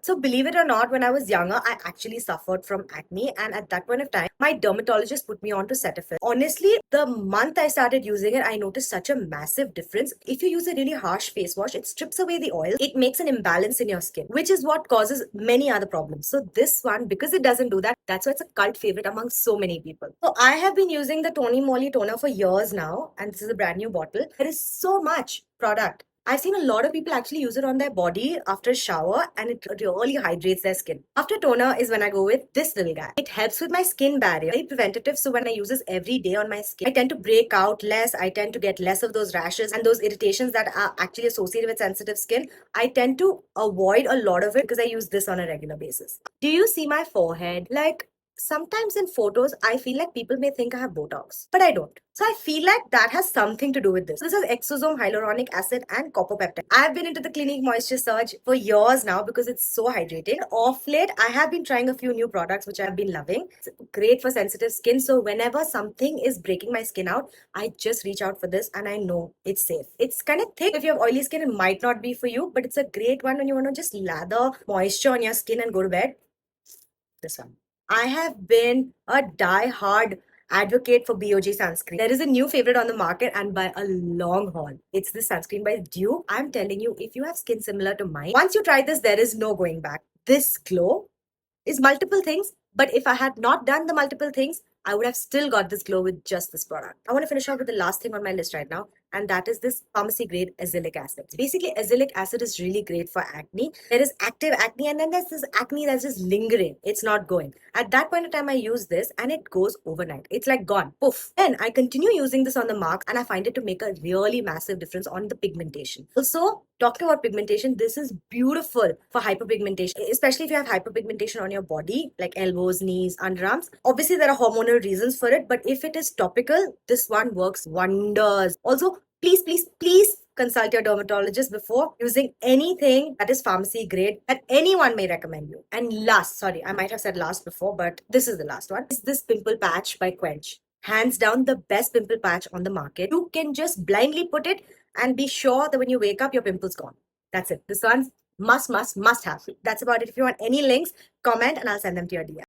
So believe it or not, when I was younger, I actually suffered from acne, and at that point of time, my dermatologist put me on to Cetaphil. Honestly, the month I started using it, I noticed such a massive difference. If you use a really harsh face wash, it strips away the oil. It makes an imbalance in your skin, which is what causes many other problems. So this one, because it doesn't do that, that's why it's a cult favorite among so many people. So I have been using the Tony Moly toner for years now, and this is a brand new bottle. There is so much product. I've seen a lot of people actually use it on their body after a shower, and it really hydrates their skin. After toner is when I go with this little guy. It helps with my skin barrier, very preventative. So when I use this every day on my skin, I tend to break out less. I tend to get less of those rashes and those irritations that are actually associated with sensitive skin. I tend to avoid a lot of it because I use this on a regular basis. Do you see my forehead? Like, sometimes in photos, I feel like people may think I have Botox, but I don't. So I feel like that has something to do with this. This is exosome hyaluronic acid and copper peptide. I've been into the Clinique Moisture Surge for years now because it's so hydrating. Off late, I have been trying a few new products which I've been loving. It's great for sensitive skin. So whenever something is breaking my skin out, I just reach out for this and I know it's safe. It's kind of thick. If you have oily skin, it might not be for you, but it's a great one when you want to just lather moisture on your skin and go to bed. This one. I have been a die-hard advocate for BOG sunscreen. There is a new favorite on the market, and by a long haul. It's this sunscreen by Dew. I'm telling you, if you have skin similar to mine, once you try this, there is no going back. This glow is multiple things, but if I had not done the multiple things, I would have still got this glow with just this product. I want to finish off with the last thing on my list right now, and that is this pharmacy grade azelaic acid. Basically, azelaic acid is really great for acne. There is active acne, and then there's this acne that's just lingering. It's not going. At that point in time, I use this and it goes overnight. It's like gone. Poof. Then I continue using this on the mark and I find it to make a really massive difference on the pigmentation. Also, talking about pigmentation, this is beautiful for hyperpigmentation, especially if you have hyperpigmentation on your body, like elbows, knees, underarms. Obviously, there are hormonal reasons for it, but if it is topical, this one works wonders. Also, please consult your dermatologist before using anything that is pharmacy grade that anyone may recommend you. And last, sorry, I might have said last before, but this is the last one, is this pimple patch by Quench. Hands down the best pimple patch on the market. You can just blindly put it and be sure that when you wake up, your pimple's gone. That's it. This one's must have. That's about it. If you want any links, comment and I'll send them to your DM.